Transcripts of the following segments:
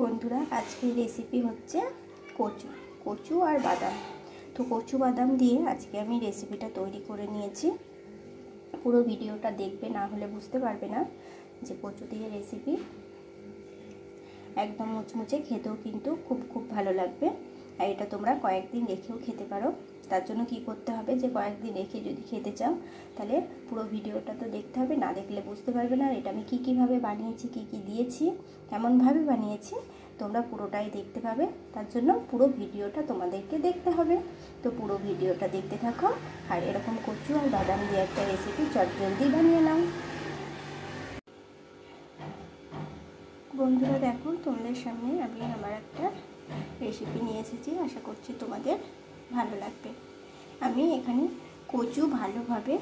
বন্ধুরা, আজকের রেসিপি হচ্ছে কচু আর বাদাম। তো কচু বাদাম দিয়ে আজকে আমি রেসিপিটা তৈরি করে নিয়েছি। পুরো ভিডিওটা দেখবে, না হলে বুঝতে পারবে না যে কচু দিয়ে রেসিপি। একদম মুচমুচে, খেতেও কিন্তু খুব ভালো লাগবে। আর এটা তোমরা কয়েকদিন রেখেও খেতে পারো। তার জন্য কি করতে হবে, যে কয়েকদিন রেখে যদি খেতে চাও তাহলে পুরো ভিডিওটা তো দেখতে হবে, না দেখলে বুঝতে পারবে না এটা আমি কীভাবে বানিয়েছি, কি দিয়েছি, কেমনভাবে বানিয়েছি। তোমরা পুরোটাই দেখতে পাবে, তার জন্য পুরো ভিডিওটা তোমাদেরকে দেখতে হবে। তো পুরো ভিডিওটা দেখতে থাকো আর এরকম কচু আর বাদাম দিয়ে একটা রেসিপি চটজলদি বানিয়ে নাও। বন্ধুরা দেখো, তোমাদের সামনে আমি আমার একটা রেসিপি নিয়ে এসেছি। আশা করছি তোমাদের ভালো লাগবে। আমি এখানে কচু ভালোভাবে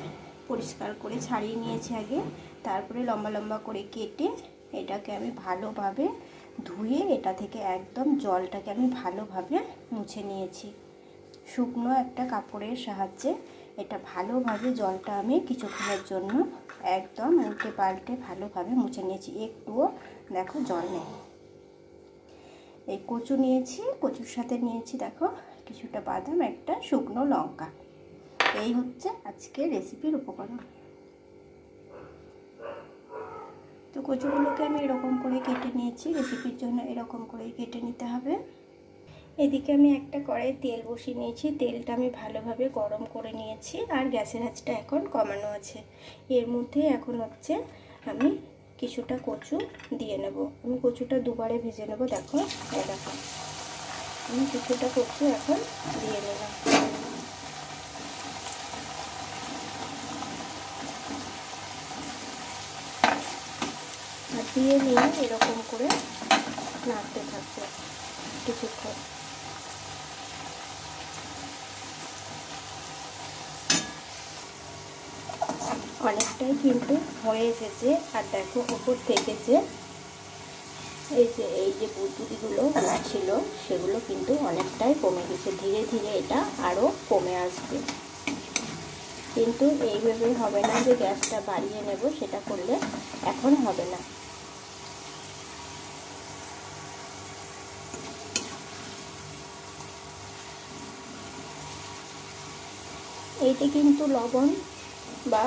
পরিষ্কার করে ছাড়িয়ে নিয়েছি আগে, তারপরে লম্বা লম্বা করে কেটে এটাকে আমি ভালোভাবে ধুয়ে এটা থেকে একদম জলটাকে আমি ভালোভাবে মুছে নিয়েছি। শুকনো একটা কাপড়ের সাহায্যে এটা ভালোভাবে জলটা আমি কিছুক্ষণের জন্য একদম উল্টে পাল্টে ভালোভাবে মুছে নিয়েছি। একটুও দেখো জল নেই। এই কচু নিয়েছি, কচুর সাথে নিয়েছি দেখো কিছুটা বাদাম, একটা শুকনো লঙ্কা। এই হচ্ছে আজকের রেসিপির উপকরণ। তো কচুগুলোকে আমি এরকম করে কেটে নিয়েছি। রেসিপির জন্য এরকম করে কেটে নিতে হবে। এদিকে আমি একটা কড়াই তেল বসিয়ে নিয়েছি। তেলটা আমি ভালোভাবে গরম করে নিয়েছি আর গ্যাসের আঁচটা এখন কমানো আছে। এর মধ্যে এখন হচ্ছে আমি কিছুটা কচু দিয়ে নেব। আমি কচুটা দুবারে ভেজে নেব। দেখো আমি কিছুটা কচু এখন দিয়ে নিলাম। আর দিয়ে নিয়ে এরকম করে নাড়তে থাকবে কিছুক্ষণ। অনেকটাই কিন্তু হয়ে এসেছে। আর দেখো উপর থেকে যে এই যে বুদবুদিগুলো ছিল সেগুলো কিন্তু অনেকটাই কমে গেছে। ধীরে ধীরে এটা আরও কমে আসবে। কিন্তু এইভাবে হবে না যে গ্যাসটা বাড়িয়ে নেব, সেটা করলে এখন হবে না। এইটা কিন্তু লবণ বা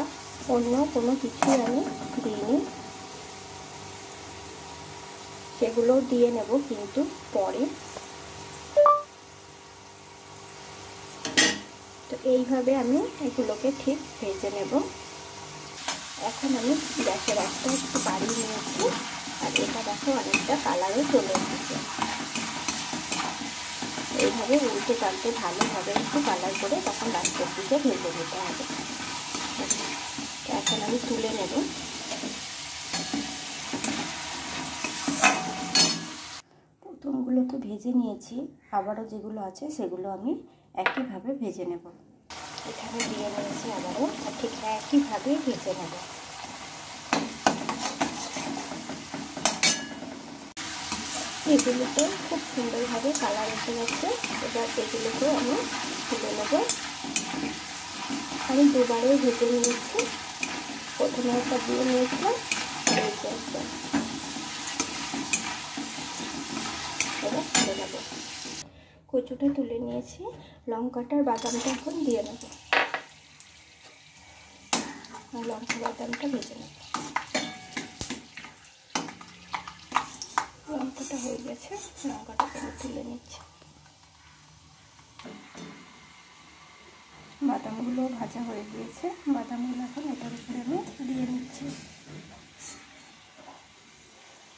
অন্য কোনো কিছুই আমি দিইনি, সেগুলো দিয়ে নেব কিন্তু পরে। তো এইভাবে আমি এগুলোকে ঠিক ভেজে নেব। এখন আমি গ্যাসের আঁচটা একটু বাড়িয়ে নিয়েছি আর এটা দেখো অনেকটা কালারও চলে এসেছে। এইভাবে উল্টে পাল্টে ভালোভাবে একটু কালার করে তখন লাস্টের দিকে ভেজে নিতে হবে। এখন আমি তুলে নেব। প্রথমগুলো তো ভেজে নিয়েছি, আবারও যেগুলো আছে সেগুলো আমি একইভাবে ভেজে নেব। এখানে দিয়ে নিয়েছি আবারও, ঠিক একইভাবে ভেজে নেব। এগুলোতে খুব সুন্দরভাবে কালার এসে গেছে। এবার এগুলোকে আমি তুলে নেব। আমি দুবারে ভেজে নিয়েছি। প্রথমে একটা দিয়ে নিয়েছিলাম, এবার তুলে নেব। কচুটা তুলে নিয়েছি, লঙ্কাটার বাদামটা এখন দিয়ে নেব। লঙ্কা বাদামটা ভেজে নেব। লঙ্কাটা হয়ে গেছে, লঙ্কাটাকে আমি তুলে নিচ্ছি। বাদামগুলো ভাজা হয়ে গিয়েছে, বাদামগুলো এখন এটার উপরে আমি দিয়ে নিচ্ছি।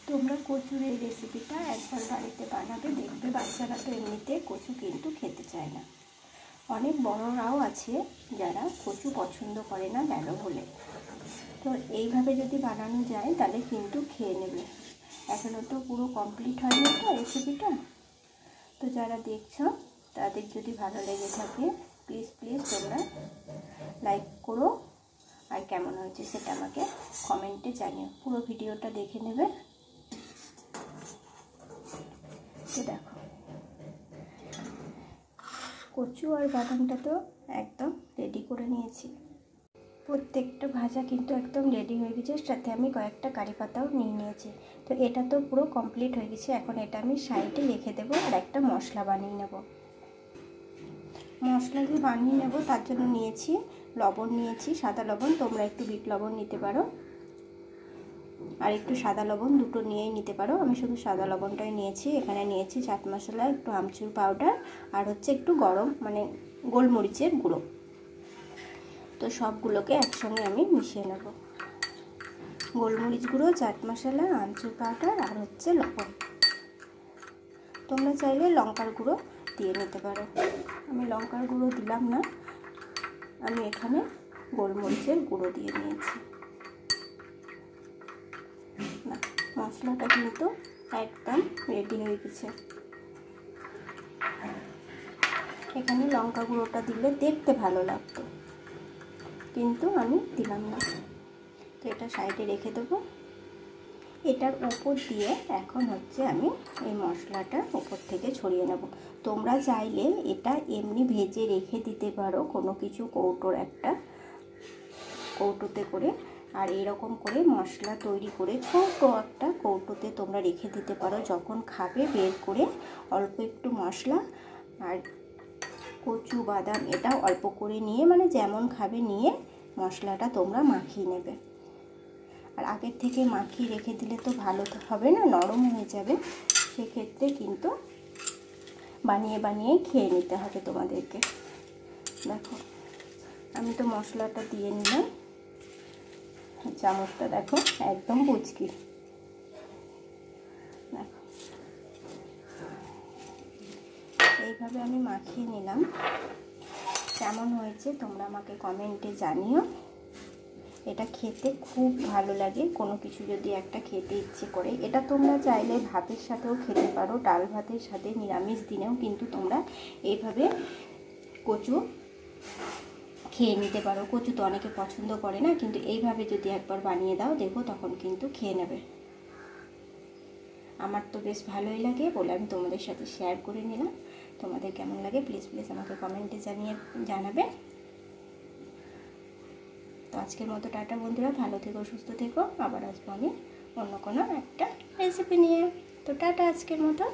তোমরা কচুর এই রেসিপিটা একবার বাড়িতে বানাবে, দেখবে বাচ্চারা তো এমনিতে কচু কিন্তু খেতে চায় না। অনেক বড়রাও আছে যারা কচু পছন্দ করে না ভালো হলে। তো এইভাবে যদি বানানো যায় তাহলে কিন্তু খেয়ে নেবে। এখনও তো পুরো কমপ্লিট হয়নি তো রেসিপিটা। তো যারা দেখছো তাদের যদি ভালো লেগে থাকে প্লিজ তোমরা লাইক করো, আর কেমন হয়েছে সেটা আমাকে কমেন্টে জানিও। পুরো ভিডিওটা দেখে নেবে। তো দেখো কচু আর বাদামটা তো একদম রেডি করে নিয়েছি। প্রত্যেকটা ভাজা কিন্তু একদম রেডি হয়ে গেছে, সাথে আমি কয়েকটা কারি পাতাও নিয়ে নিয়েছি। তো এটা তো পুরো কমপ্লিট হয়ে গেছে। এখন এটা আমি সাইডে রেখে দেবো আর একটা মশলা বানিয়ে নেব। মশলা দিয়ে বানিয়ে নেব তার জন্য নিয়েছি লবণ, নিয়েছি সাদা লবণ, তোমরা একটু বিট লবণ নিতে পারো আর একটু সাদা লবণ, দুটো নিয়েই নিতে পারো। আমি শুধু সাদা লবণটাই নিয়েছি। এখানে নিয়েছি চাট মশলা, একটু আমচুর পাউডার আর হচ্ছে একটু গরম মানে গোলমরিচের গুঁড়ো। তো সবগুলোকে একসঙ্গে আমি মিশিয়ে নেব। গোলমরিচ গুঁড়ো, চাট মশলা, আমচুর পাউডার আর হচ্ছে লবণ। তোমরা চাইলে লঙ্কার গুঁড়ো দিয়ে নিতে পারো। আমি লঙ্কার গুঁড়ো দিলাম না, আমি এখানে গোলমরিচের গুঁড়ো দিয়ে নিয়েছি। না, মশলাটা কিন্তু একদম রেডি হয়ে গেছে। এখানে লঙ্কা গুঁড়োটা দিলে দেখতে ভালো লাগতো, কিন্তু আমি দিলাম না। তো এটা সাইডে রেখে দেবো। এটার ওপর দিয়ে এখন হচ্ছে আমি এই মশলাটা ওপর থেকে ছড়িয়ে নেব। তোমরা চাইলে এটা এমনি ভেজে রেখে দিতে পারো কোনো কিছু একটা কৌটোতে করে, আর এরকম করে মশলা তৈরি করে ছোট একটা কৌটোতে তোমরা রেখে দিতে পারো। যখন খাবে বের করে অল্প একটু মশলা আর কচু বাদাম এটা অল্প করে নিয়ে, মানে যেমন খাবে নিয়ে মশলাটা তোমরা মাখিয়ে নেবে। আর আগের থেকে মাখিয়ে রেখে দিলে তো ভালো হবে না, নরম হয়ে যাবে। সেক্ষেত্রে কিন্তু বানিয়ে বানিয়ে খেয়ে নিতে হবে তোমাদেরকে। দেখো আমি তো মশলাটা দিয়ে নিলাম, চামচটা দেখো একদম পুচকি। দেখো এইভাবে আমি মাখিয়ে নিলাম। কেমন হয়েছে তোমরা আমাকে কমেন্টে জানিও। এটা খেতে খুব ভালো লাগে, কোনো কিছু যদি একটা খেতে ইচ্ছে করে। এটা তোমরা চাইলে ভাতের সাথেও খেতে পারো, ডাল ভাতের সাথে, নিরামিষ দিনেও কিন্তু তোমরা এইভাবে কচু খেয়ে নিতে পারো। কচু তো অনেকে পছন্দ করে না, কিন্তু এইভাবে যদি একবার বানিয়ে দাও দেখো তখন কিন্তু খেয়ে নেবে। আমার তো বেশ ভালোই লাগে বলে আমি তোমাদের সাথে শেয়ার করে নিলাম। তোমাদের কেমন লাগে প্লিজ আমাকে কমেন্টে জানাবে। তো আজকের মতো টাটা বন্ধুরা, ভালো থেকো, সুস্থ থেকো। আবার আসবো আমি অন্য কোনো একটা রেসিপি নিয়ে। তো টাটা আজকের মতো।